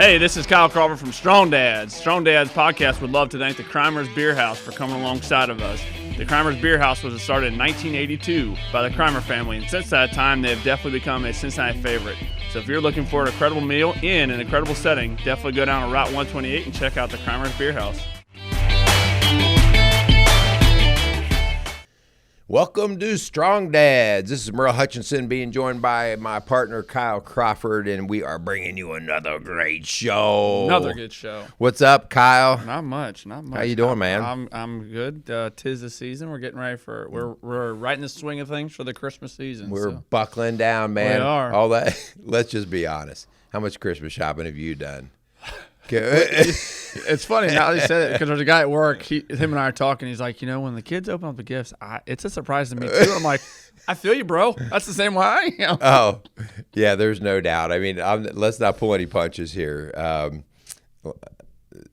Hey, this is Kyle Crawford from Strong Dads. Strong Dads podcast would love to thank the Crimers Beer House for coming alongside of us. The Crimers Beer House was started in 1982 by the Crimer family, and since that time, they have definitely become a Cincinnati favorite. So if you're looking for an incredible meal in an incredible setting, definitely go down to Route 128 and check out the Crimers Beer House. Welcome to Strong Dads. This is Merle Hutchinson being joined by my partner Kyle Crawford, and we are bringing you another great show. Another good show. What's up, Kyle? Not much. How you doing, man? I'm good. 'Tis the season. We're getting ready for we're right in the swing of things for the Christmas season. We're buckling down, man. We are. All that. Let's just be honest. How much Christmas shopping have you done? It's funny now that you said it, because there's a guy at work, him and I are talking, he's like, when the kids open up the gifts, it's a surprise to me too. I'm like, I feel you, bro. That's the same way I am. Oh, yeah, there's no doubt. I mean, let's not pull any punches here.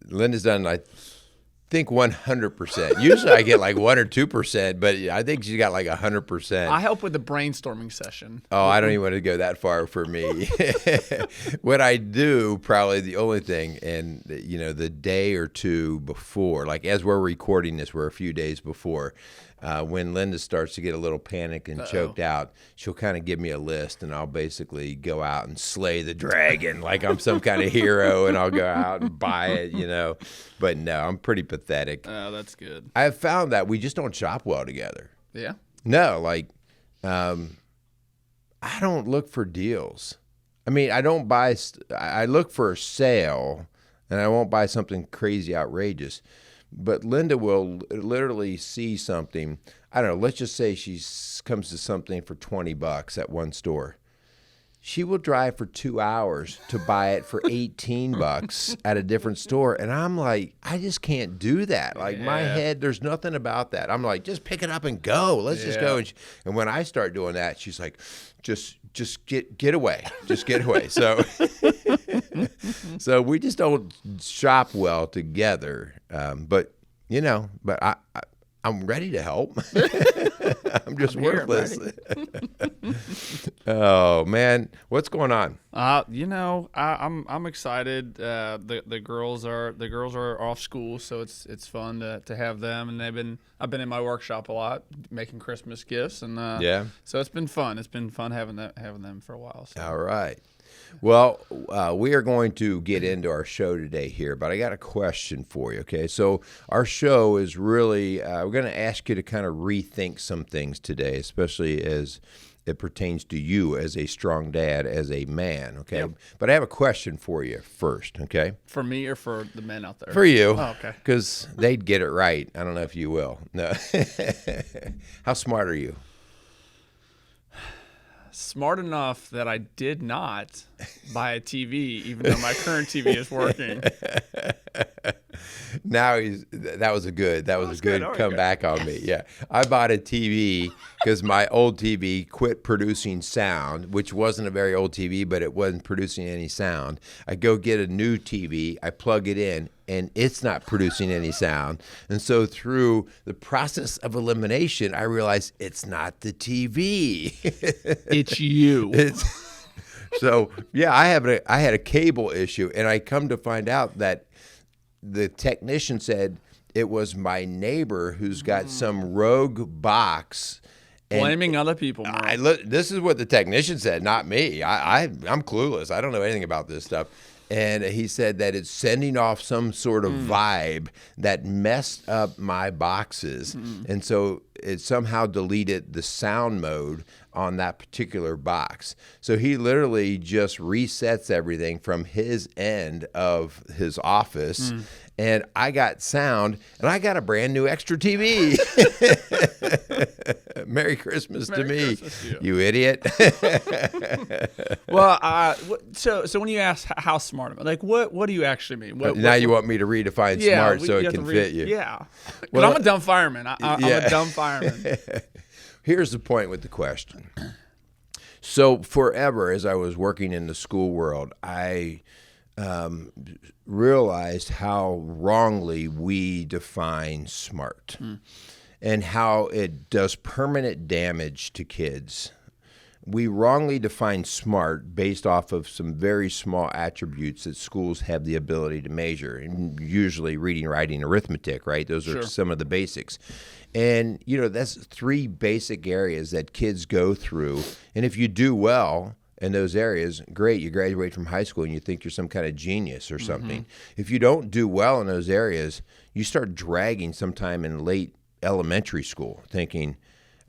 Linda's done, I think, 100%. Usually I get like 1 or 2%, but I think she got like 100%. I help with the brainstorming session. Oh, I don't even want to go that far for me. What I do, probably the only thing, and the day or two before, like as we're recording this, we're a few days before, when Linda starts to get a little panicked and choked out, she'll kind of give me a list, and I'll basically go out and slay the dragon like I'm some kind of hero, and I'll go out and buy it, But no, I'm pretty pathetic. Oh, that's good. I have found that we just don't shop well together. Yeah? No, I don't look for deals. I mean, I don't buy. I look for a sale, and I won't buy something crazy outrageous. But Linda will literally see something. I don't know. Let's just say she comes to something for $20 at one store. She will drive for 2 hours to buy it for $18 at a different store. And I'm like, I just can't do that. Like my head, there's nothing about that. I'm like, just pick it up and go. Let's just go. And when I start doing that, she's like, just get away. Just get away. So so we just don't shop well together. But I'm ready to help. I'm just worthless. Oh man, what's going on? I'm excited. The girls are off school, so it's fun to have them. And I've been in my workshop a lot making Christmas gifts, and so it's been fun. It's been fun having them for a while. So. All right. Well, we are going to get into our show today here, but I got a question for you, okay? So our show is really, we're going to ask you to kind of rethink some things today, especially as it pertains to you as a strong dad, as a man, okay? Yep. But I have a question for you first, okay? For me or for the men out there? For you. Oh, okay. Because they'd get it right. I don't know if you will. No. How smart are you? Smart enough that I did not buy a TV, even though my current TV is working. That was a good comeback on me. Yeah, I bought a TV because my old TV quit producing sound, which wasn't a very old TV, but it wasn't producing any sound. I go get a new TV, I plug it in, and it's not producing any sound. And so through the process of elimination, I realized it's not the TV. It's you. So yeah, I had a cable issue, and I come to find out that the technician said it was my neighbor who's got some rogue box. Blaming other people. This is what the technician said, not me. I'm clueless. I don't know anything about this stuff. And he said that it's sending off some sort of vibe that messed up my boxes. And so it somehow deleted the sound mode on that particular box. So he literally just resets everything from his end of his office. And I got sound, and I got a brand new extra TV. Merry Christmas to me, Christmas to you idiot. Well, so when you ask how smart am I, like what do you actually mean? Now you want me to redefine smart so it can fit you. Yeah, because I'm a dumb fireman. I'm a dumb fireman. Here's the point with the question. So forever, as I was working in the school world, I realized how wrongly we define smart and how it does permanent damage to kids we wrongly define smart based off of some very small attributes that schools have the ability to measure, and usually reading, writing, arithmetic, right? Those are some of the basics. And, that's 3 basic areas that kids go through. And if you do well in those areas, great, you graduate from high school and you think you're some kind of genius or something. If you don't do well in those areas, you start dragging sometime in late elementary school, thinking,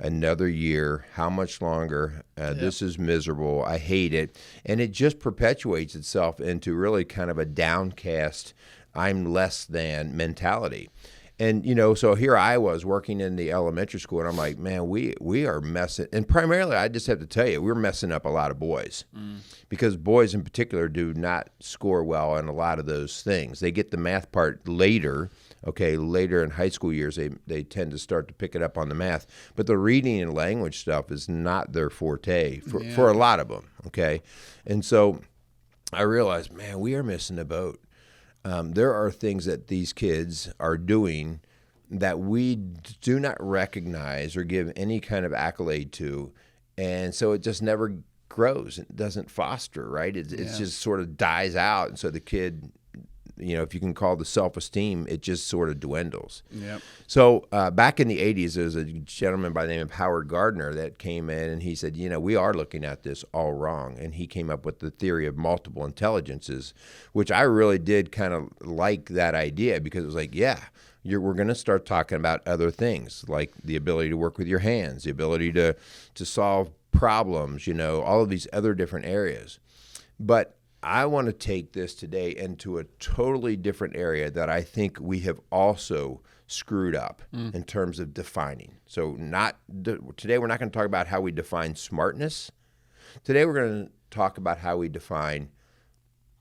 another year, how much longer? This is miserable. I hate it. And it just perpetuates itself into really kind of a downcast, I'm less than mentality. And, so here I was working in the elementary school, and I'm like, man, we are messing. And primarily, I just have to tell you, we're messing up a lot of boys because boys in particular do not score well in a lot of those things. They get the math part later. Okay, later in high school years, they tend to start to pick it up on the math. But the reading and language stuff is not their forte for a lot of them, okay? And so I realized, man, we are missing the boat. There are things that these kids are doing that we do not recognize or give any kind of accolade to, and so it just never grows. It doesn't foster, right? It just sort of dies out, and so the kid, if you can call the self-esteem, it just sort of dwindles. Yep. So back in the 80s, there was a gentleman by the name of Howard Gardner that came in, and he said, we are looking at this all wrong. And he came up with the theory of multiple intelligences, which I really did kind of like that idea because it was like, we're going to start talking about other things, like the ability to work with your hands, the ability to solve problems, all of these other different areas. But I want to take this today into a totally different area that I think we have also screwed up in terms of defining. So today we're not going to talk about how we define smartness. Today we're going to talk about how we define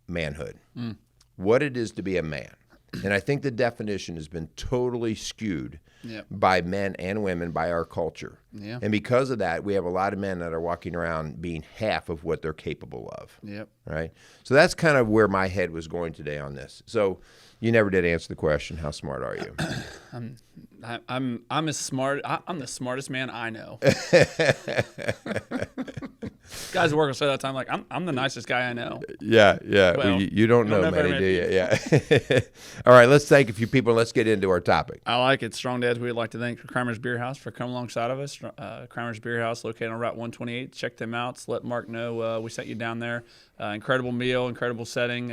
manhood, what it is to be a man. And I think the definition has been totally skewed by men and women by our culture. Yeah. And because of that, we have a lot of men that are walking around being half of what they're capable of. Yep. Right? So that's kind of where my head was going today on this. So you never did answer the question, how smart are you? I'm as smart. I'm the smartest man I know. Guys work say that time like I'm the nicest guy I know. Yeah. Well, you don't know many, do you? Yeah. All right, let's thank a few people. Let's get into our topic. I like it. Strong Dads, we'd like to thank Kramer's Beer House for coming alongside of us. Kramer's Beer House, located on Route 128. Check them out. Let Mark know we sent you down there. Incredible meal, incredible setting.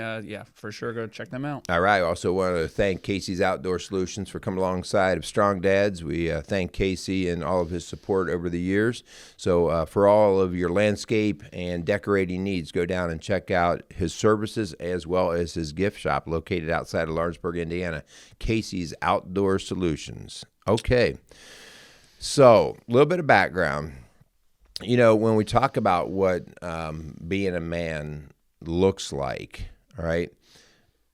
For sure, go check them out. All right. I also want to thank Casey's Outdoor Solutions for coming alongside of Strong Dads. We thank Casey and all of his support over the years. So for all of your landscape and decorating needs, go down and check out his services as well as his gift shop located outside of Lawrenceburg, Indiana. Casey's Outdoor Solutions. Okay. So a little bit of background. When we talk about what being a man looks like, all right,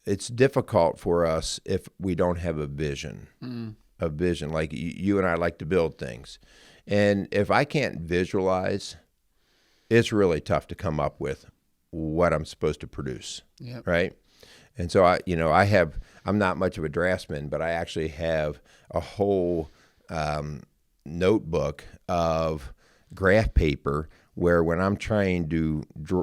it's difficult for us if we don't have a vision. A vision. Like you and I like to build things. And if I can't visualize, it's really tough to come up with what I'm supposed to produce, right? And so I'm not much of a draftsman, but I actually have a whole notebook of graph paper where when I'm trying to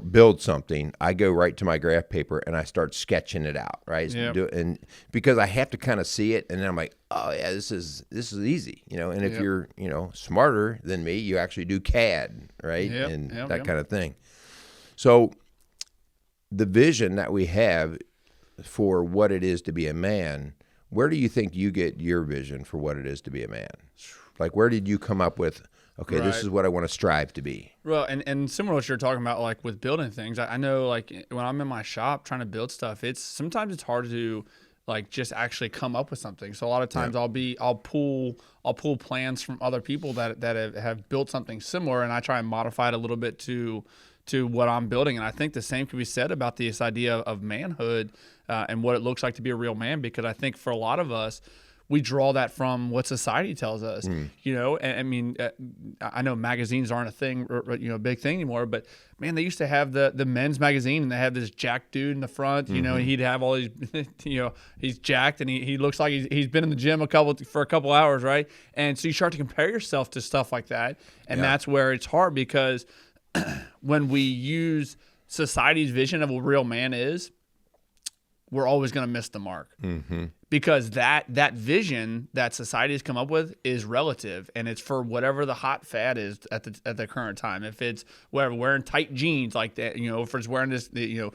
build something, I go right to my graph paper and I start sketching it out, right? Yep. And because I have to kind of see it, and then I'm like, oh yeah, this is easy, And if you're smarter than me, you actually do CAD, right? And that kind of thing. So the vision that we have for what it is to be a man, where do you think you get your vision for what it is to be a man? Like, where did you come up with? Okay, This is what I want to strive to be. Well, and similar to what you're talking about, like with building things, I know like when I'm in my shop trying to build stuff, sometimes it's hard to like just actually come up with something. So a lot of times I'll pull plans from other people that have built something similar, and I try and modify it a little bit to what I'm building. And I think the same can be said about this idea of manhood and what it looks like to be a real man, because I think for a lot of us, we draw that from what society tells us, And I mean, I know magazines aren't a thing, a big thing anymore, but man, they used to have the men's magazine, and they have this jacked dude in the front, and he'd have all these, he's jacked, and he looks like he's been in the gym for a couple hours, right? And so you start to compare yourself to stuff like that, and that's where it's hard, because when we use society's vision of what a real man is, we're always going to miss the mark. Because that vision that society has come up with is relative, and it's for whatever the hot fad is at the current time. If it's wearing tight jeans like that, if it's wearing this, the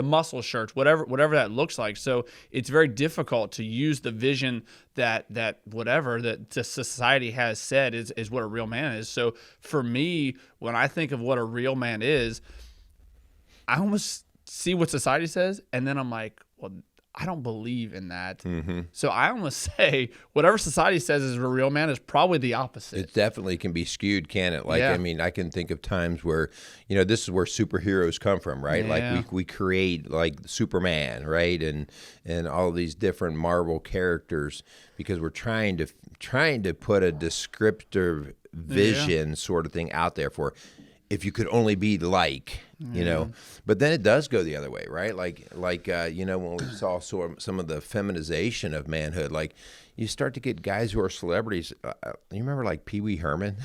muscle shirts, whatever that looks like. So it's very difficult to use the vision that whatever that the society has said is what a real man is. So for me, when I think of what a real man is, I almost see what society says, and then I'm like, well, I don't believe in that. So I almost say whatever society says is a real man is probably the opposite. It definitely can be skewed, can it? Like, I mean, I can think of times where, this is where superheroes come from, right? Yeah. Like we create like Superman, right? And all of these different Marvel characters because we're trying to put a descriptive vision sort of thing out there for if you could only be like, but then it does go the other way, right? Like when we saw some of the feminization of manhood, like you start to get guys who are celebrities. You remember like Pee Wee Herman?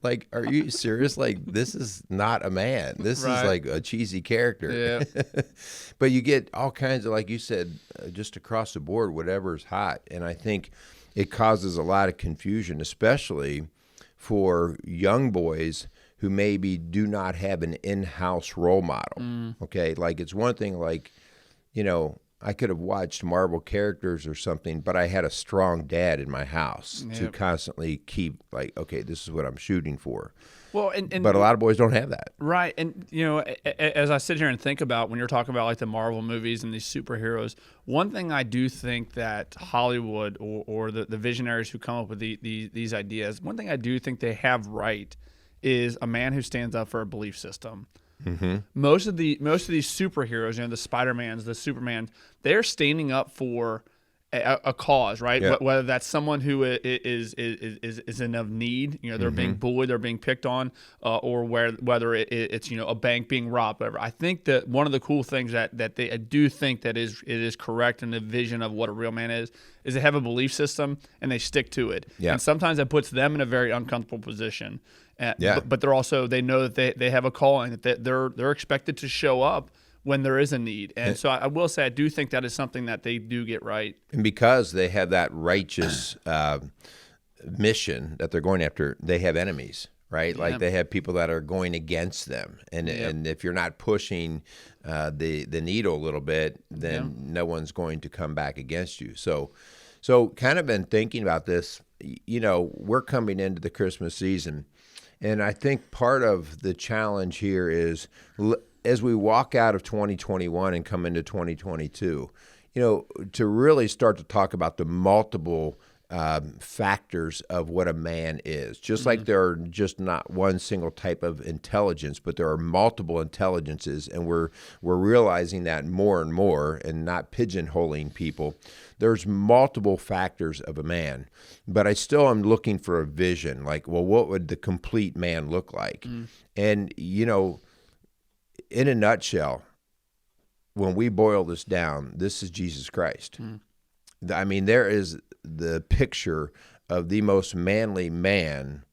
Like, are you serious? Like, this is not a man. This is like a cheesy character. Yeah. But you get all kinds of, like you said, just across the board, whatever's hot. And I think it causes a lot of confusion, especially for young boys who maybe do not have an in-house role model. Okay, like it's one thing, like, I could have watched Marvel characters or something, but I had a strong dad in my house to constantly keep like, okay, this is what I'm shooting for. Well, but a lot of boys don't have that. Right. And, as I sit here and think about when you're talking about like the Marvel movies and these superheroes, one thing I do think that Hollywood or the visionaries who come up with these ideas, one thing I do think they have right is a man who stands up for a belief system. Most of these superheroes, the Spider-Mans, the Superman, they're standing up for a cause, right? Yeah. Whether that's someone who is in of need, they're being bullied, they're being picked on, or whether it's a bank being robbed, whatever. I think that one of the cool things that I do think that it is correct in the vision of what a real man is they have a belief system and they stick to it. Yeah. And sometimes that puts them in a very uncomfortable position. But they're also, they know that they have a calling, that they're expected to show up when there is a need. And so I will say I do think that is something that they do get right. And because they have that righteous mission that they're going after, they have enemies, right? Like they have people that are going against them. And if you're not pushing the needle a little bit, then no one's going to come back against you. So kind of been thinking about this, we're coming into the Christmas season. And I think part of the challenge here is as we walk out of 2021 and come into 2022, to really start to talk about the multiple factors of what a man is. Just like there are just not one single type of intelligence, but there are multiple intelligences, and we're realizing that more and more and not pigeonholing people. There's multiple factors of a man, but I still am looking for a vision. Like, well, what would the complete man look like? And, in a nutshell, when we boil this down, this is Jesus Christ. I mean, there is the picture of the most manly man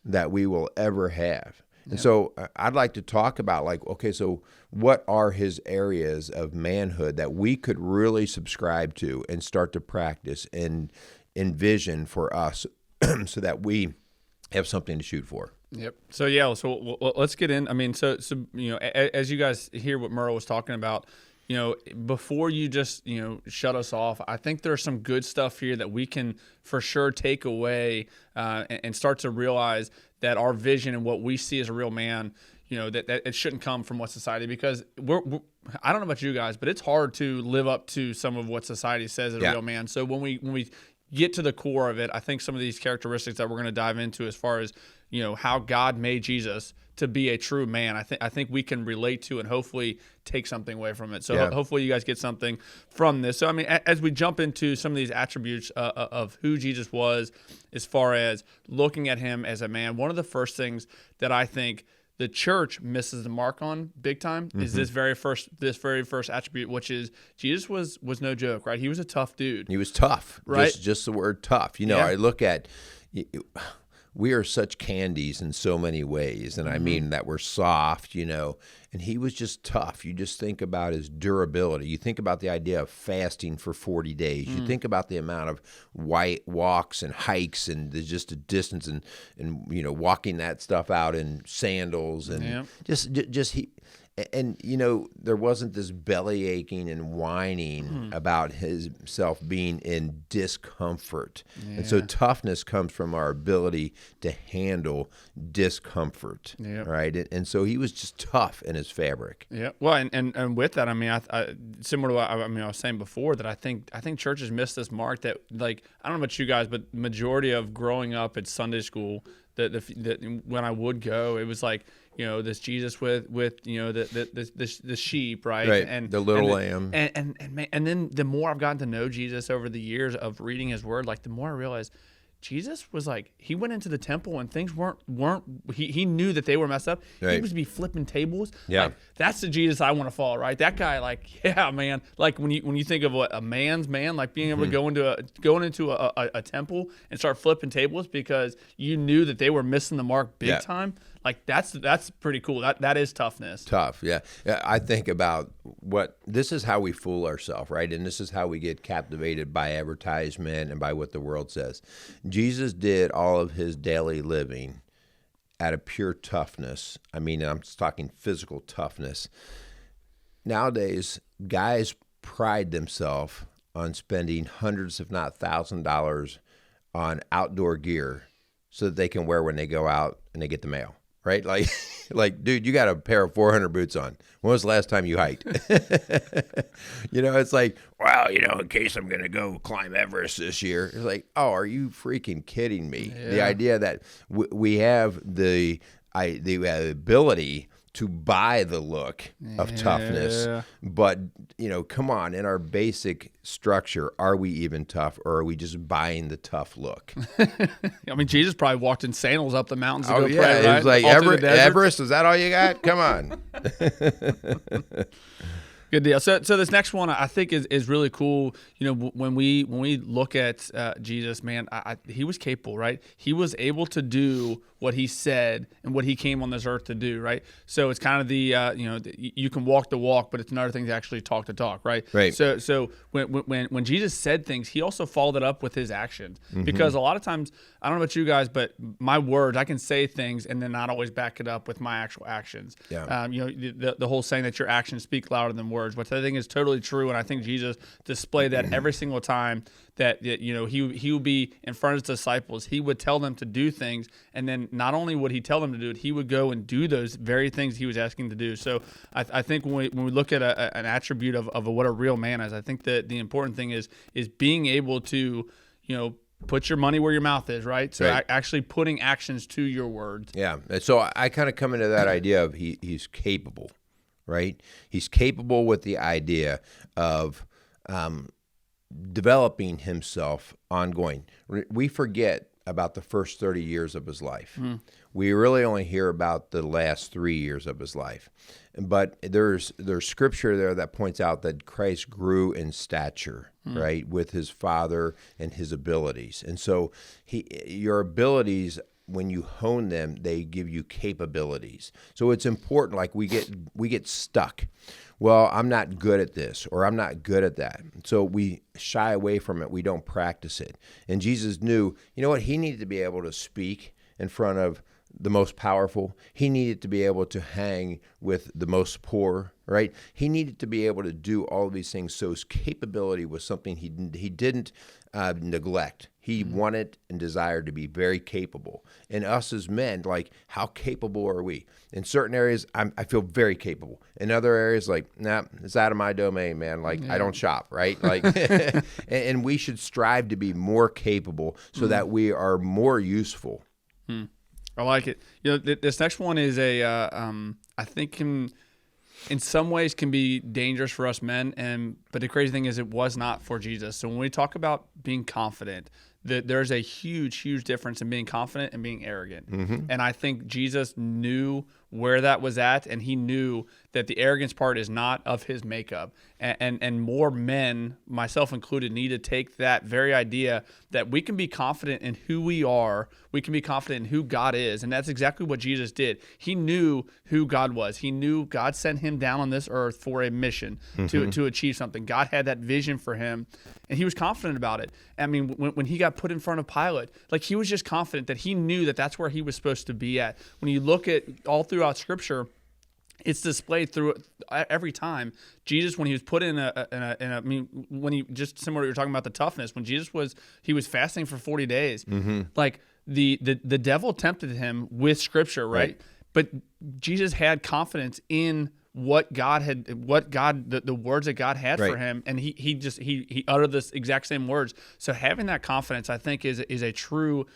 that we will ever have. And so I'd like to talk about, like, okay, so what are his areas of manhood that we could really subscribe to and start to practice and envision for us so that we have something to shoot for? Yep. So let's get in. I mean, so as you guys hear what Merle was talking about, before you just shut us off, I think there's some good stuff here that we can for sure take away and start to realize that our vision and what we see as a real man, that it shouldn't come from what society, because I don't know about you guys, but it's hard to live up to some of what society says is a real man. So when we get to the core of it, I think some of these characteristics that we're going to dive into as far as how God made Jesus to be a true man, I think we can relate to and hopefully take something away from it. So hopefully you guys get something from this. So I mean, as we jump into some of these attributes of who Jesus was, as far as looking at him as a man, one of the first things that I think the church misses the mark on big time is this very first attribute, which is Jesus was no joke, right? He was a tough dude. He was tough, right? Just the word tough. I look at we are such candies in so many ways. And I mean that we're soft, and he was just tough. You just think about his durability. You think about the idea of fasting for 40 days. You think about the amount of white walks and hikes and just a distance and walking that stuff out in sandals and just he. And, there wasn't this belly aching and whining about himself being in discomfort. Yeah. And so toughness comes from our ability to handle discomfort, right? And so he was just tough in his fabric. Yeah. Well, and with that, I mean, I similar to what I was saying before, that I think churches miss this mark that, like, I don't know about you guys, but majority of growing up at Sunday school, that when I would go, it was like, this Jesus with the sheep, right? And the little lamb. And then the more I've gotten to know Jesus over the years of reading his word, like the more I realized Jesus was like, he went into the temple and things weren't he knew that they were messed up. Right. He was be flipping tables. Yeah. Like, that's the Jesus I want to follow, right? That guy, like, yeah, man. Like when you think of what a man's man, like being able to going into a temple and start flipping tables because you knew that they were missing the mark big time. Like that's pretty cool. That is toughness. Tough, yeah. I think about this is how we fool ourselves, right? And this is how we get captivated by advertisement and by what the world says. Jesus did all of his daily living out of pure toughness. I mean, I'm just talking physical toughness. Nowadays, guys pride themselves on spending hundreds, if not $1,000 on outdoor gear so that they can wear when they go out and they get the mail. Right? Like, dude, you got a pair of 400 boots on. When was the last time you hiked? It's like, well, in case I'm going to go climb Everest this year. It's like, oh, are you freaking kidding me? Yeah. The idea that we have the ability to buy the look of toughness, but come on, in our basic structure, are we even tough, or are we just buying the tough look? I mean, Jesus probably walked in sandals up the mountains to go pray, right? It was like, Everest, is that all you got? Come on. Good deal. So this next one I think is really cool. When we look at Jesus, man, he was capable, right? He was able to do what he said and what he came on this earth to do, right? So it's kind of you can walk the walk, but it's another thing to actually talk the talk, right? Right. So when Jesus said things, he also followed it up with his actions, because a lot of times, I don't know about you guys, but my words, I can say things and then not always back it up with my actual actions. Yeah. The whole saying that your actions speak louder than words, which I think is totally true, and I think Jesus displayed that every single time that he would be in front of his disciples. He would tell them to do things, and then not only would he tell them to do it, he would go and do those very things he was asking to do. So I think when we look at an attribute of what a real man is, I think that the important thing is being able to put your money where your mouth is, right? So actually putting actions to your words. Yeah. So I kind of come into that idea of he's capable, right? He's capable with the idea of developing himself ongoing. We forget about the first 30 years of his life. We really only hear about the last 3 years of his life. But there's scripture there that points out that Christ grew in stature, right, with his Father and his abilities. And so your abilities, when you hone them, they give you capabilities. So it's important. Like we get stuck. Well, I'm not good at this, or I'm not good at that. So we shy away from it. We don't practice it. And Jesus knew, what? He needed to be able to speak in front of the most powerful. He needed to be able to hang with the most poor, right? He needed to be able to do all of these things. So his capability was something he didn't neglect. He wanted and desired to be very capable. And us as men, like, how capable are we? In certain areas, I feel very capable. In other areas, like, nah, it's out of my domain, man. Like, I don't shop, right? Like, and we should strive to be more capable so that we are more useful. I like it. This next one is I think in some ways can be dangerous for us men, but the crazy thing is it was not for Jesus. So when we talk about being confident, there's a huge difference in being confident and being arrogant. And I think Jesus knew where that was at, and he knew that the arrogance part is not of his makeup. And more men, myself included, need to take that very idea that we can be confident in who we are, we can be confident in who God is, and that's exactly what Jesus did. He knew who God was. He knew God sent him down on this earth for a mission to achieve something. God had that vision for him, and he was confident about it. I mean, when he got put in front of Pilate, like, he was just confident that he knew that that's where he was supposed to be at. When you look at all throughout Scripture, it's displayed through every time. Jesus, when he was put in I mean, when he, just similar to what you're talking about the toughness, when Jesus was fasting for 40 days, like the devil tempted him with Scripture, right? But Jesus had confidence in the words that God had for him, and he uttered this exact same words. So having that confidence, I think, is a true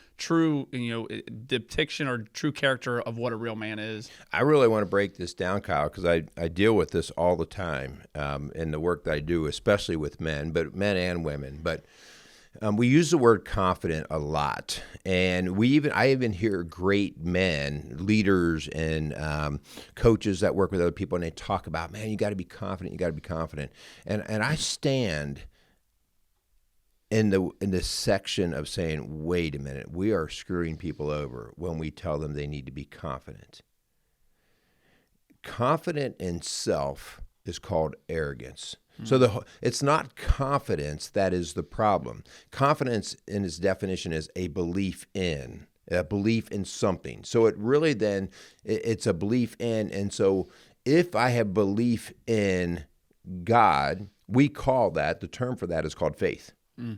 depiction or true character of what a real man is. I really want to break this down, Kyle, because I deal with this all the time in the work that I do, especially with men, but men and women. But we use the word confident a lot, and I even hear great men, leaders, and coaches that work with other people, and they talk about, man, you got to be confident, you got to be confident, and I stand in the section of saying, wait a minute, we are screwing people over when we tell them they need to be confident. Confident in self is called arrogance. So it's not confidence that is the problem. Confidence, in its definition, is a belief in something. So it really then, it's a belief in, and so if I have belief in God, we call that, the term for that is called faith. All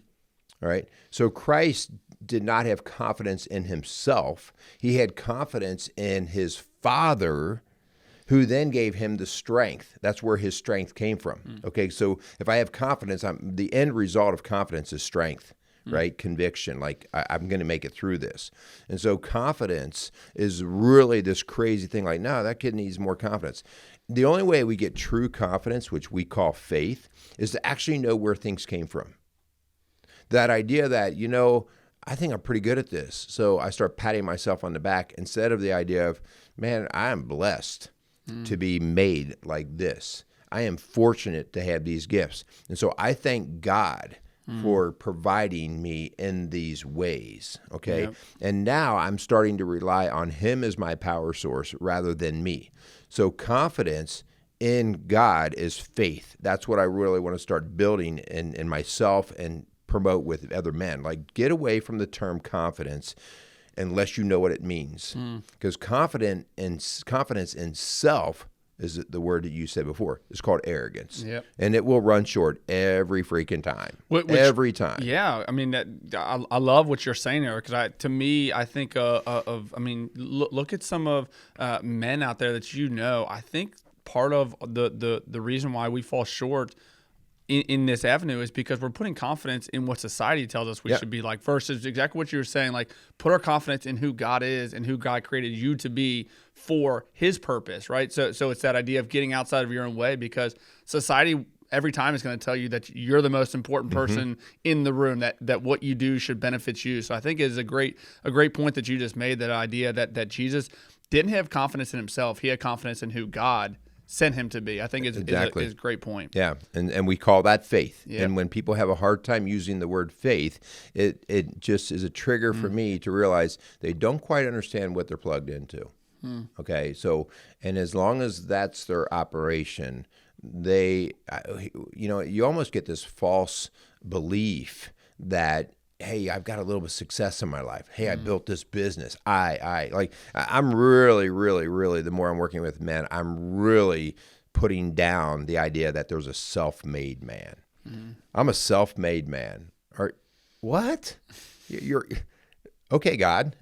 right? So Christ did not have confidence in himself. He had confidence in his Father, who then gave him the strength. That's where his strength came from. Okay, so if I have confidence, the end result of confidence is strength, right? Conviction, like I'm going to make it through this. And so confidence is really this crazy thing, like, no, that kid needs more confidence. The only way we get true confidence, which we call faith, is to actually know where things came from. That idea that, I think I'm pretty good at this, so I start patting myself on the back instead of the idea of, man, I am blessed to be made like this. I am fortunate to have these gifts. And so I thank God for providing me in these ways, okay? Yep. And now I'm starting to rely on him as my power source rather than me. So confidence in God is faith. That's what I really want to start building in myself and promote with other men. Like, get away from the term confidence unless you know what it means. Because confidence in self is the word that you said before. It's called arrogance. Yep. And it will run short every freaking time. Every time. Yeah. I mean, I love what you're saying there, because I think look at some of men out there that I think part of the reason why we fall short in this avenue is because we're putting confidence in what society tells us we should be like, versus exactly what you were saying, like, put our confidence in who God is and who God created you to be for his purpose, right? So it's that idea of getting outside of your own way, because society every time is going to tell you that you're the most important person in the room, that what you do should benefit you. So I think it is a great point that you just made, that idea that Jesus didn't have confidence in himself. He had confidence in who God sent him to be. I think is a great point. Yeah, and we call that faith. Yeah. And when people have a hard time using the word faith, it just is a trigger for me to realize they don't quite understand what they're plugged into. Okay, so, and as long as that's their operation, you almost get this false belief that, hey, I've got a little bit of success in my life. Hey, I built this business. I'm really, really, really, the more I'm working with men, I'm really putting down the idea that there's a self-made man. I'm a self-made man. What? You're okay, God.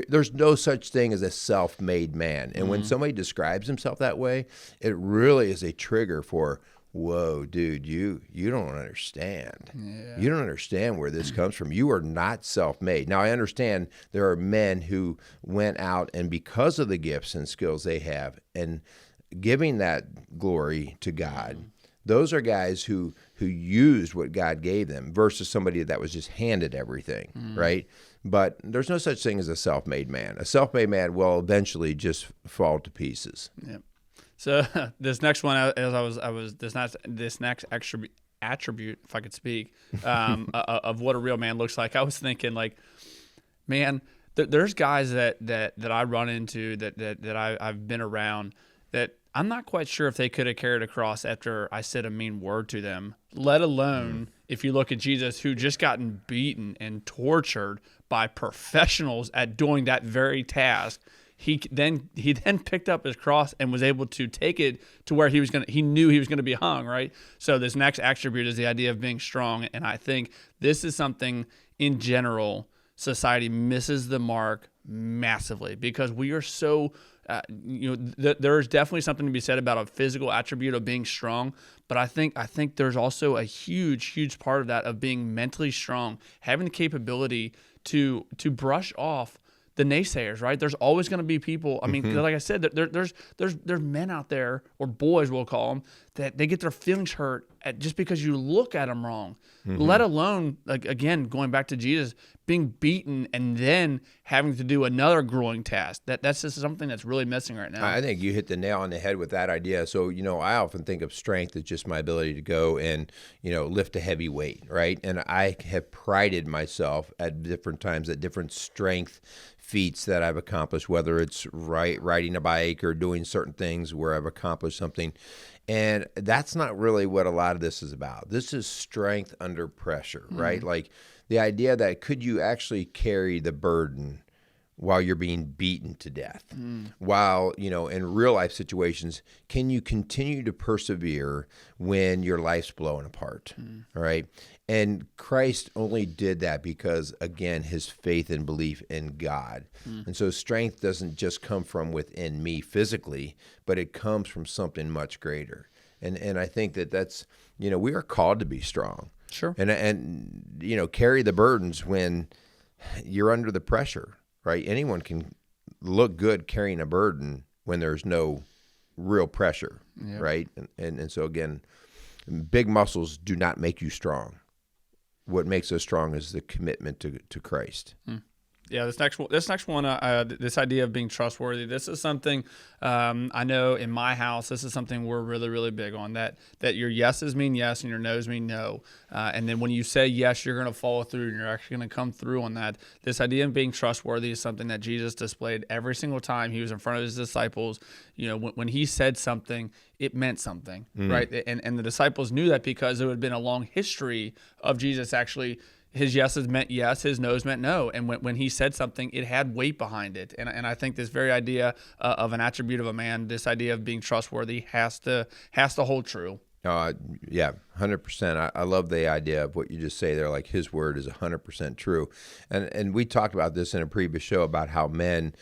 There's no such thing as a self-made man. And when somebody describes himself that way, it really is a trigger for, whoa, dude, you don't understand. Yeah. You don't understand where this comes from. You are not self-made. Now, I understand there are men who went out, and because of the gifts and skills they have, and giving that glory to God, those are guys who used what God gave them versus somebody that was just handed everything, right? But there's no such thing as a self-made man. A self-made man will eventually just fall to pieces. Yeah. So this next one, this next attribute, if I could speak, of what a real man looks like. I was thinking, like, man, there's guys that I run into that I've been around that I'm not quite sure if they could have carried a cross after I said a mean word to them, let alone if you look at Jesus, who just gotten beaten and tortured by professionals at doing that very task. He then picked up his cross and was able to take it to where he knew he was gonna be hung, right? So this next attribute is the idea of being strong, and I think this is something in general society misses the mark massively because we are so. There's definitely something to be said about a physical attribute of being strong, but I think there's also a huge part of that of being mentally strong, having the capability to brush off the naysayers, right? There's always going to be people. I mean, like I said, there's men out there, or boys we'll call them, that they get their feelings hurt just because you look at them wrong. Let alone, like, again, going back to Jesus, being beaten and then having to do another grueling task. That's just something that's really missing right now. I think you hit the nail on the head with that idea. So, I often think of strength as just my ability to go and, lift a heavy weight, right? And I have prided myself at different times at different strength feats that I've accomplished, whether it's riding a bike or doing certain things where I've accomplished something. And that's not really what a lot of this is about. This is strength under pressure, right? Like the idea that could you actually carry the burden while you're being beaten to death? While, in real life situations, can you continue to persevere when your life's blowing apart, all right? And Christ only did that because, again, his faith and belief in God. And so strength doesn't just come from within me physically, but it comes from something much greater. And I think that's, we are called to be strong. Sure. And carry the burdens when you're under the pressure, right? Anyone can look good carrying a burden when there's no real pressure, right? And so, again, big muscles do not make you strong. What makes us strong is the commitment to Christ. Yeah, this next one, this idea of being trustworthy. This is something I know in my house. This is something we're really, really big on. That your yeses mean yes and your nos mean no. And then when you say yes, you're going to follow through and you're actually going to come through on that. This idea of being trustworthy is something that Jesus displayed every single time he was in front of his disciples. When he said something, it meant something, right? And the disciples knew that because there had been a long history of Jesus actually. His yeses meant yes, his no's meant no. And when he said something, it had weight behind it. And I think this very idea of an attribute of a man, this idea of being trustworthy has to hold true. Yeah, 100%. I love the idea of what you just say there, like his word is 100% true. And we talked about this in a previous show about how men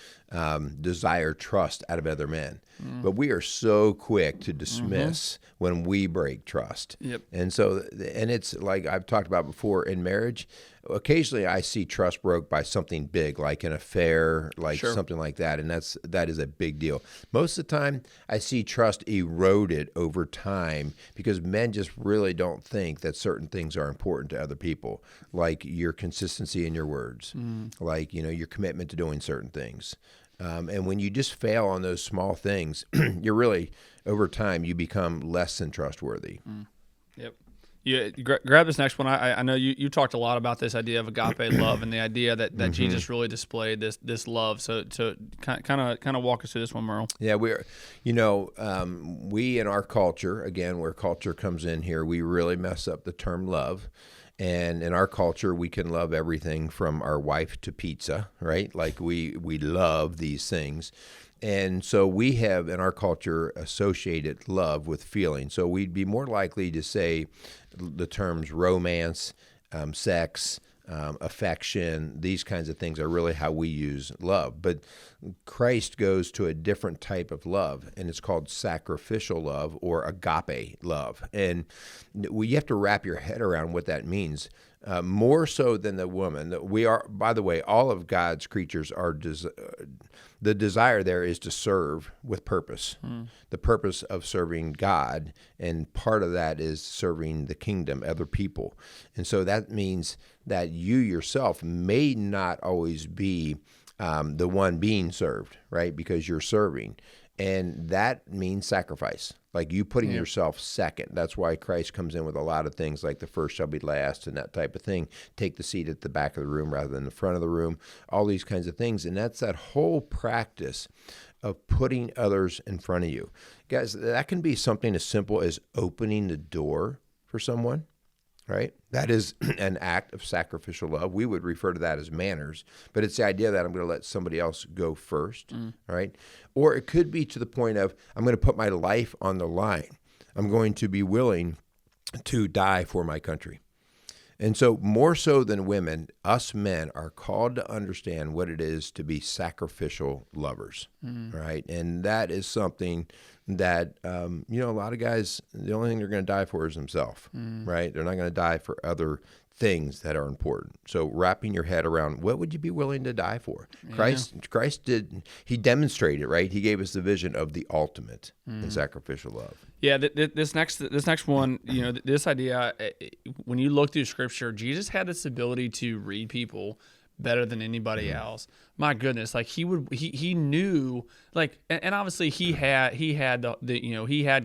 desire trust out of other men. But we are so quick to dismiss when we break trust. Yep. And so, and it's like I've talked about before in marriage, occasionally I see trust broke by something big, like an affair, like something like that. And that is a big deal. Most of the time I see trust eroded over time because men just really don't think that certain things are important to other people, like your consistency in your words, like, your commitment to doing certain things. And when you just fail on those small things, you're really, over time, you become less than trustworthy. Yep. Yeah, grab this next one. I know you talked a lot about this idea of agape love and the idea that Jesus really displayed this love. So to kind of walk us through this one, Merle. Yeah, we in our culture, again, where culture comes in here, we really mess up the term love. And in our culture, we can love everything from our wife to pizza, right? Like we love these things. And so we have, in our culture, associated love with feeling. So we'd be more likely to say the terms romance, sex, affection, these kinds of things are really how we use love. But Christ goes to a different type of love, and it's called sacrificial love or agape love. And you have to wrap your head around what that means. more so than the woman. We are, by the way, all of God's creatures are, the desire there is to serve with purpose, the purpose of serving God. And part of that is serving the kingdom, other people. And so that means that you yourself may not always be the one being served, right? Because you're serving. And that means sacrifice, like you putting yourself second. That's why Christ comes in with a lot of things like the first shall be last and that type of thing. Take the seat at the back of the room rather than the front of the room, all these kinds of things. And that's that whole practice of putting others in front of you. Guys, that can be something as simple as opening the door for someone. Right? That is an act of sacrificial love. We would refer to that as manners, but it's the idea that I'm going to let somebody else go first, right? Or it could be to the point of, I'm going to put my life on the line. I'm going to be willing to die for my country. And so more so than women, us men are called to understand what it is to be sacrificial lovers, right? And that is something that, a lot of guys, the only thing they're going to die for is themselves, right? They're not going to die for other things that are important. So wrapping your head around, what would you be willing to die for? Yeah. Christ did, he demonstrated, right? He gave us the vision of the ultimate in sacrificial love. Yeah, this next one, this idea, when you look through Scripture, Jesus had this ability to read people better than anybody else. My goodness, like he knew, like, and obviously he had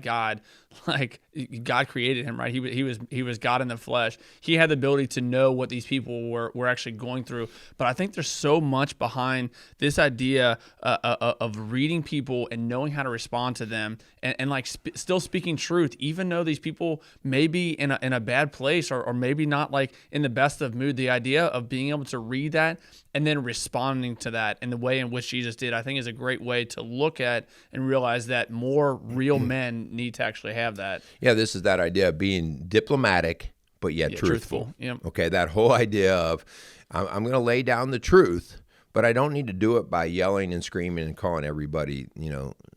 God, like God created him, right? He was God in the flesh. He had the ability to know what these people were actually going through. But I think there's so much behind this idea of reading people and knowing how to respond to them, and like still speaking truth, even though these people may be in a bad place or maybe not like in the best of mood. The idea of being able to read that and then responding to that in the way in which Jesus did, I think is a great way to look at and realize that more real men need to actually have that. Yeah, this is that idea of being diplomatic, but yet truthful. Yep. Okay, that whole idea of I'm going to lay down the truth, but I don't need to do it by yelling and screaming and calling everybody,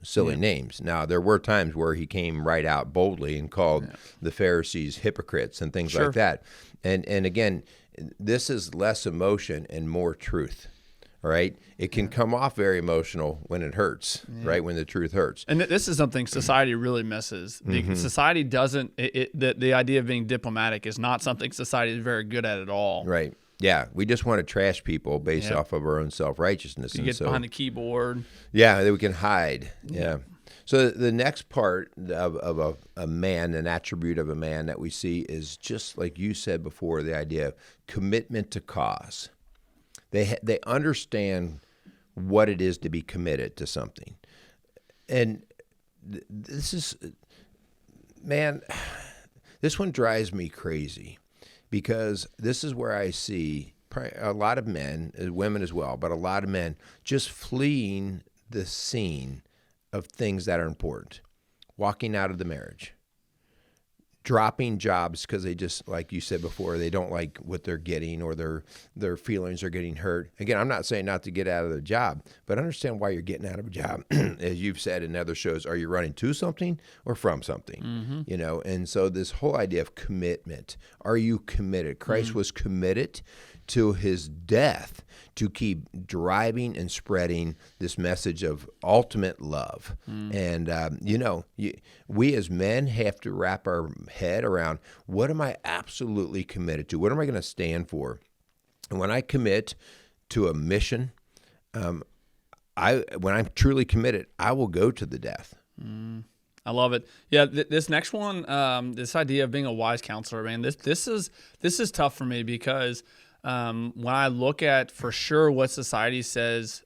silly names. Now, there were times where he came right out boldly and called the Pharisees hypocrites and things like that. And again, this is less emotion and more truth. All right, it can come off very emotional when it hurts, right? When the truth hurts. And this is something society really misses. Society doesn't. The idea of being diplomatic is not something society is very good at all. Right. Yeah, we just want to trash people based off of our own self-righteousness. You get behind the keyboard. Yeah, that we can hide. Yeah. So the next part of a man, an attribute of a man that we see is just like you said before, the idea of commitment to cause. They understand what it is to be committed to something. And this is, man, this one drives me crazy because this is where I see a lot of men, women as well, but a lot of men just fleeing the scene of things that are important, walking out of the marriage, dropping jobs because they just, like you said before, they don't like what they're getting or their feelings are getting hurt. Again, I'm not saying not to get out of the job, but understand why you're getting out of a job. As you've said in other shows, are you running to something or from something? And so this whole idea of commitment, are you committed? Christ was committed to his death to keep driving and spreading this message of ultimate love. And, we as men have to wrap our head around, what am I absolutely committed to? What am I going to stand for? And when I commit to a mission, when I'm truly committed, I will go to the death. I love it. Yeah, this next one, this idea of being a wise counselor, man, this is tough for me because when I look at for sure what society says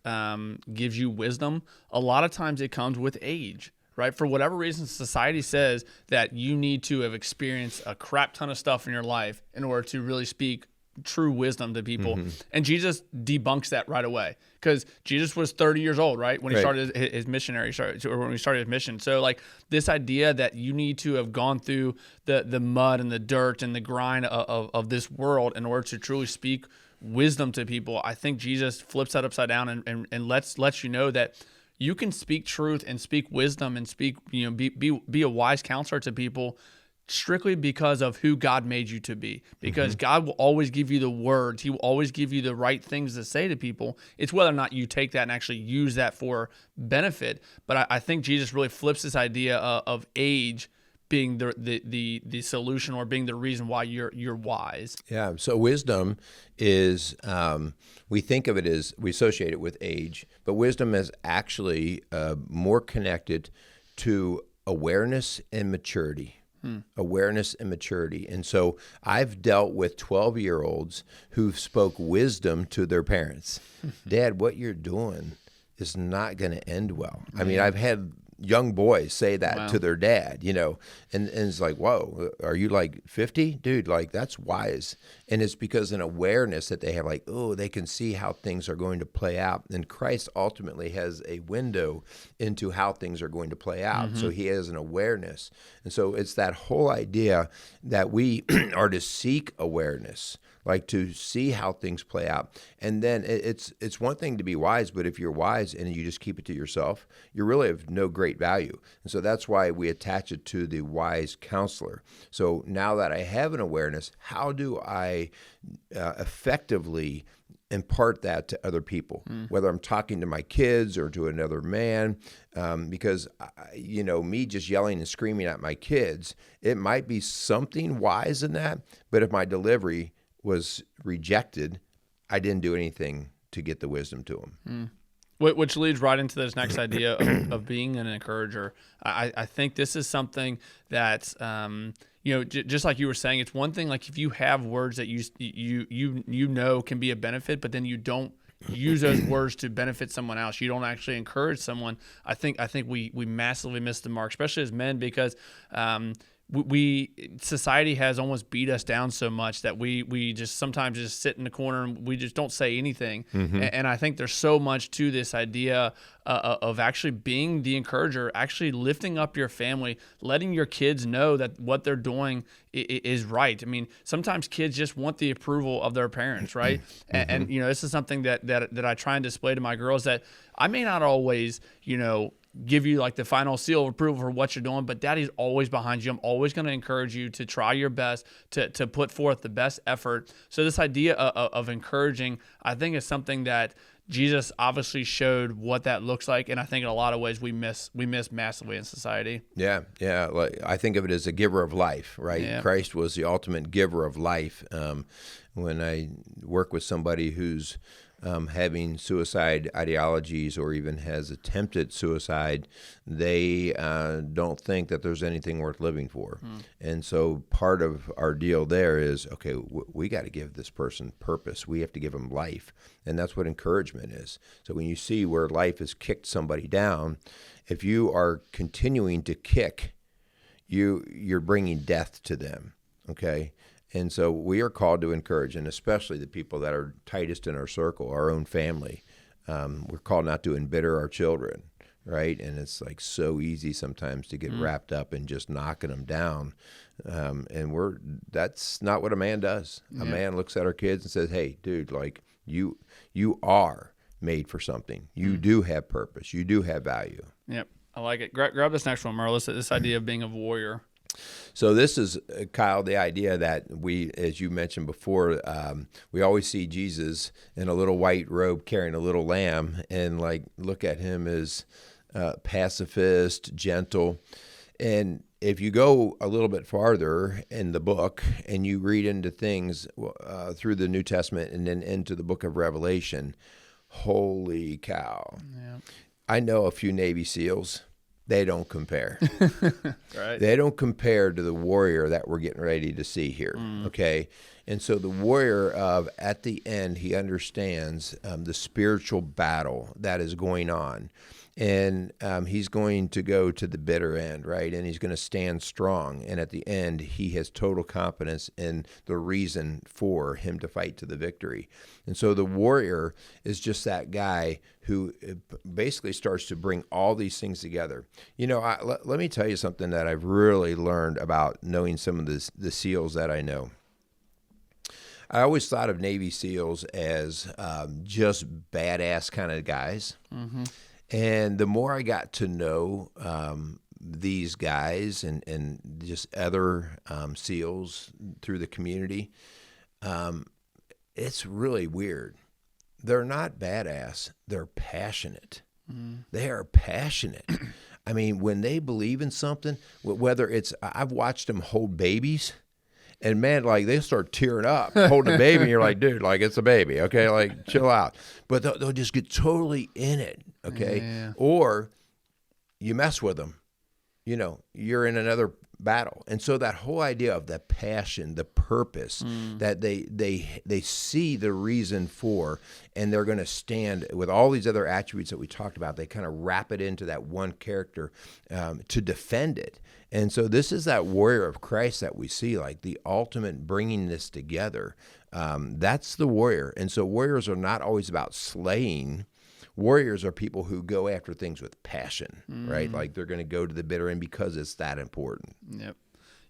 gives you wisdom, a lot of times it comes with age, right? For whatever reason, society says that you need to have experienced a crap ton of stuff in your life in order to really speak true wisdom to people. And Jesus debunks that right away because Jesus was 30 years old, right? When he started his missionary, or when he started his mission. So like this idea that you need to have gone through the mud and the dirt and the grind of this world in order to truly speak wisdom to people, I think Jesus flips that upside down and lets you know that you can speak truth and speak wisdom and speak, be a wise counselor to people strictly because of who God made you to be. Because God will always give you the words. He will always give you the right things to say to people. It's whether or not you take that and actually use that for benefit. But I think Jesus really flips this idea of age being the solution, or being the reason why you're wise. Yeah. So wisdom is, we think of it as, we associate it with age, but wisdom is actually more connected to awareness and maturity. Awareness and maturity. And so I've dealt with 12-year-olds who've spoke wisdom to their parents. Dad, what you're doing is not going to end well. I mean, I've had young boys say that to their dad, and it's like, whoa, are you like 50? Dude, like, that's wise. And it's because an awareness that they have, like, oh, they can see how things are going to play out. And Christ ultimately has a window into how things are going to play out. So he has an awareness. And so it's that whole idea that we are to seek awareness, like to see how things play out. And then it's one thing to be wise, but if you're wise and you just keep it to yourself, you're really of no great value. And so that's why we attach it to the wise counselor. So now that I have an awareness, how do I effectively impart that to other people, whether I'm talking to my kids or to another man, because, me just yelling and screaming at my kids, it might be something wise in that, but if my delivery was rejected, I didn't do anything to get the wisdom to them. Which leads right into this next idea of being an encourager. I think this is something that, just like you were saying, it's one thing, like if you have words that you know can be a benefit, but then you don't use those words to benefit someone else. You don't actually encourage someone. I think we massively miss the mark, especially as men, because society has almost beat us down so much that we just sometimes just sit in the corner and we just don't say anything. And I think there's so much to this idea of actually being the encourager, actually lifting up your family, letting your kids know that what they're doing is right. I mean, sometimes kids just want the approval of their parents, right? And this is something that I try and display to my girls, that I may not always, give you like the final seal of approval for what you're doing, but daddy's always behind you. I'm always going to encourage you to try your best, to put forth the best effort. So this idea of encouraging, I think, is something that Jesus obviously showed what that looks like, and I think in a lot of ways we miss massively in society. Yeah. Like, I think of it as a giver of life, right? Yeah. Christ was the ultimate giver of life. When I work with somebody who's having suicide ideologies or even has attempted suicide, they don't think that there's anything worth living for. And so part of our deal there is, okay, we got to give this person purpose. We have to give them life. And that's what encouragement is. So when you see where life has kicked somebody down, if you are continuing to kick, you're bringing death to them, okay? And so we are called to encourage, and especially the people that are tightest in our circle, our own family. We're called not to embitter our children, right? And it's like so easy sometimes to get wrapped up in just knocking them down. And that's not what a man does. A man looks at our kids and says, hey, dude, like you are made for something. You do have purpose. You do have value. Yep. I like it. Grab this next one, Merle. This idea of being a warrior. So this is, Kyle, the idea that we, as you mentioned before, we always see Jesus in a little white robe carrying a little lamb and like look at him as pacifist, gentle. And if you go a little bit farther in the book and you read into things through the New Testament and then into the book of Revelation, holy cow. Yeah. I know a few Navy SEALs. They don't compare. Right. They don't compare to the warrior that we're getting ready to see here, okay? And so the warrior at the end, he understands the spiritual battle that is going on. And he's going to go to the bitter end, right? And he's going to stand strong. And at the end, he has total confidence in the reason for him to fight to the victory. And so the warrior is just that guy who basically starts to bring all these things together. Let me tell you something that I've really learned about knowing some of the SEALs that I know. I always thought of Navy SEALs as just badass kind of guys. And the more I got to know these guys and just other SEALs through the community, it's really weird. They're not badass. They're passionate. They are passionate. I mean, when they believe in something, whether it's, I've watched them hold babies, and man, like they start tearing up, holding a baby, and you're like, dude, like it's a baby, okay? Like chill out. But they'll just get totally in it, okay? Yeah. Or you mess with them, you're in another battle. And so that whole idea of the passion, the purpose that they see the reason for, and they're going to stand with all these other attributes that we talked about. They kind of wrap it into that one character to defend it. And so this is that warrior of Christ that we see, like the ultimate bringing this together. That's the warrior. And so warriors are not always about slaying. Warriors are people who go after things with passion, right? Like they're going to go to the bitter end because it's that important. Yep.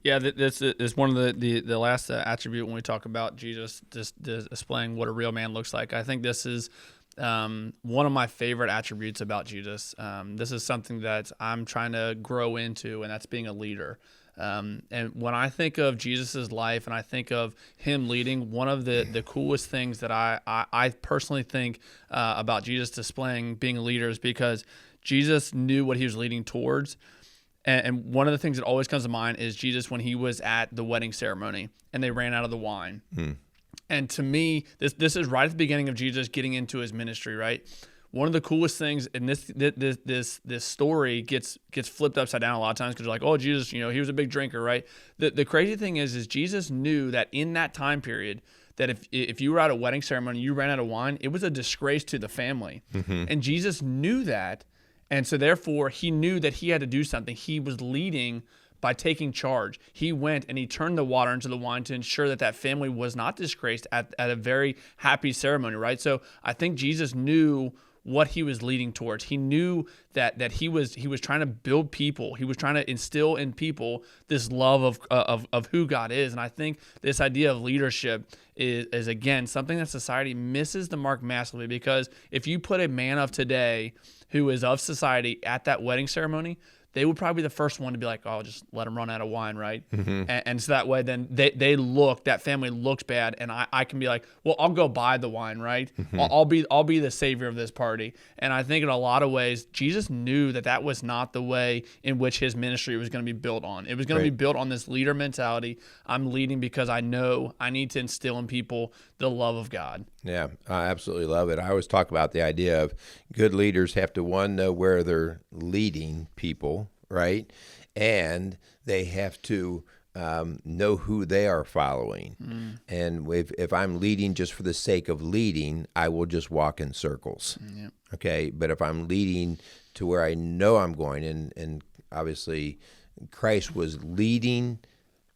Yeah, this is one of the last attribute when we talk about Jesus just displaying what a real man looks like. I think this is one of my favorite attributes about Jesus. This is something that I'm trying to grow into, and that's being a leader. And when I think of Jesus's life and I think of him leading, one of the coolest things that I personally think about Jesus displaying being a leader is because Jesus knew what he was leading towards. And one of the things that always comes to mind is Jesus when he was at the wedding ceremony and they ran out of the wine. And to me, this is right at the beginning of Jesus getting into his ministry, right? One of the coolest things, and this story gets flipped upside down a lot of times because you're like, oh, Jesus, he was a big drinker, right? The crazy thing is Jesus knew that in that time period, that if you were at a wedding ceremony, you ran out of wine, it was a disgrace to the family. And Jesus knew that, and so therefore he knew that he had to do something. He was leading by taking charge. He went and he turned the water into the wine to ensure that family was not disgraced at a very happy ceremony, right? So I think Jesus knew what he was leading towards. He knew that he was trying to build people. He was trying to instill in people this love of who God is. And I think this idea of leadership is again something that society misses the mark massively, because if you put a man of today who is of society at that wedding ceremony, they would probably be the first one to be like, oh, just let him run out of wine, right? And so that way then that family looks bad, and I can be like, well, I'll go buy the wine, right? I'll be the savior of this party. And I think in a lot of ways, Jesus knew that was not the way in which his ministry was going to be built on. It was going to be built on this leader mentality. I'm leading because I know I need to instill in people the love of God. Yeah, I absolutely love it. I always talk about the idea of good leaders have to, one, know where they're leading people, right? And they have to know who they are following. And if I'm leading just for the sake of leading, I will just walk in circles. Okay, but if I'm leading to where I know I'm going, and obviously Christ was leading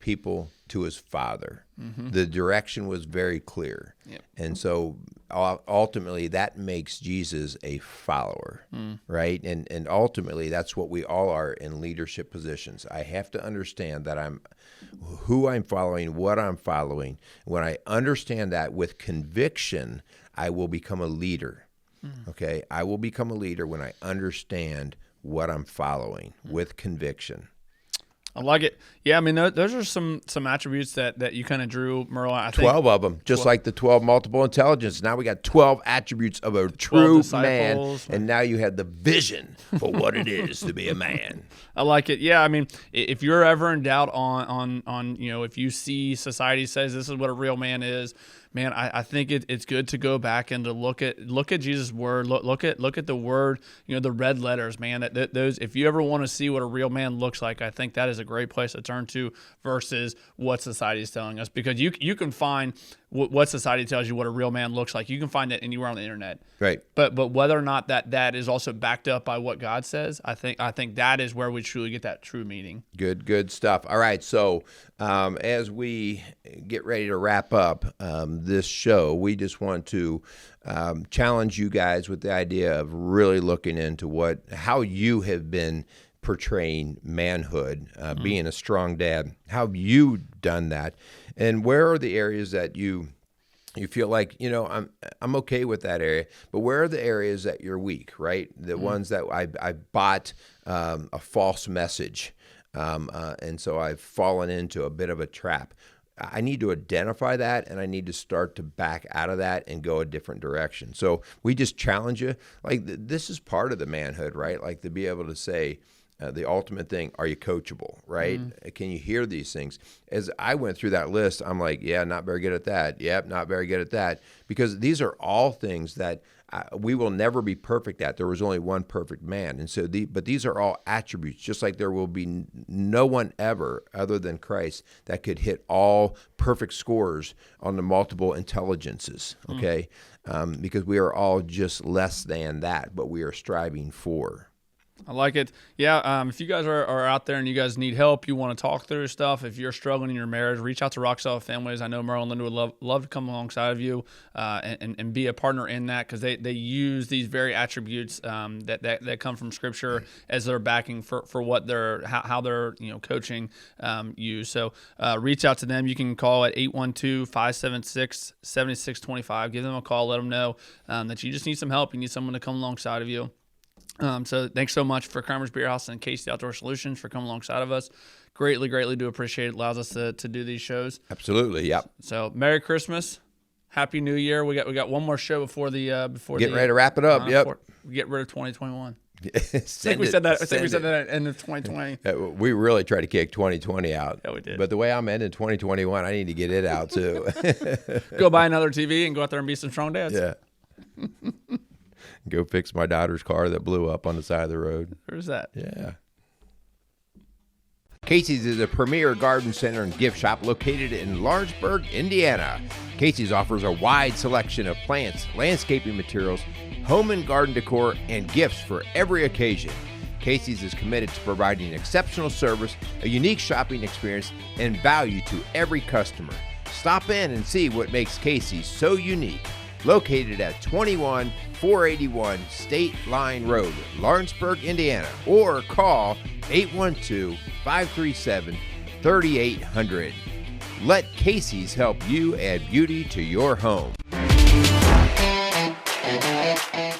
people to his Father. The direction was very clear. And so ultimately that makes Jesus a follower, right? And ultimately that's what we all are in leadership positions. I have to understand that I'm who I'm following, what I'm following. When I understand that with conviction, I will become a leader. Okay? I will become a leader when I understand what I'm following with conviction. I like it. Yeah, I mean, those are some attributes that you kind of drew, Merle. I think 12 of them, just 12. Like the 12 multiple intelligence. Now we got 12 attributes of a true man, and now you have the vision for what it is to be a man. I like it. Yeah, I mean, if you're ever in doubt on if you see society says this is what a real man is, man, I think it's good to go back and to look at Jesus' word, look at the word, the red letters, man. Those, if you ever want to see what a real man looks like, I think that is a great place to turn to versus what society is telling us, because you can find what society tells you what a real man looks like. You can find it anywhere on the internet. Right. But whether or not that is also backed up by what God says, I think that is where we truly get that true meaning. Good stuff. All right. So as we get ready to wrap up this show, we just want to challenge you guys with the idea of really looking into how you have been portraying manhood, being a strong dad. How have you done that? And where are the areas that you You feel like, I'm okay with that area, but where are the areas that you're weak, right? The ones that I bought a false message, and so I've fallen into a bit of a trap. I need to identify that, and I need to start to back out of that and go a different direction. So we just challenge you. Like, this is part of the manhood, right? Like, to be able to say, the ultimate thing, are you coachable, right? Can you hear these things? As I went through that list, I'm like, yeah, not very good at that. Yep, not very good at that. Because these are all things that we will never be perfect at. There was only one perfect man. And so, but these are all attributes, just like there will be no one ever other than Christ that could hit all perfect scores on the multiple intelligences, okay? Because we are all just less than that, but we are striving for. I like it. Yeah, if you guys are out there and you guys need help, you want to talk through stuff, if you're struggling in your marriage, reach out to Rock Solid Families. I know Merle and Linda would love to come alongside of you and be a partner in that, because they use these very attributes that come from Scripture as their backing for what how they're coaching you. So reach out to them. You can call at 812-576-7625. Give them a call. Let them know that you just need some help. You need someone to come alongside of you. So thanks so much for Crimer's Beer House and Casey Outdoor Solutions for coming alongside of us. Greatly do appreciate it. Allows us to do these shows. Absolutely, yep. So Merry Christmas, Happy New Year. We got one more show before the Getting ready to wrap it up. Yep. Get rid of 2021. I think we said that at the end of 2020. We really tried to kick 2020 out. Yeah, we did. But the way I'm ending 2021, I need to get it out too. Go buy another TV and go out there and be some strong dads. Yeah. Go fix my daughter's car that blew up on the side of the road. Where's that? Yeah. Casey's is a premier garden center and gift shop located in Lawrenceburg, Indiana. Casey's offers a wide selection of plants, landscaping materials, home and garden decor, and gifts for every occasion. Casey's is committed to providing exceptional service, a unique shopping experience, and value to every customer. Stop in and see what makes Casey's so unique. Located at 21481 State Line Road, Lawrenceburg, Indiana, or call 812-537-3800. Let Casey's help you add beauty to your home.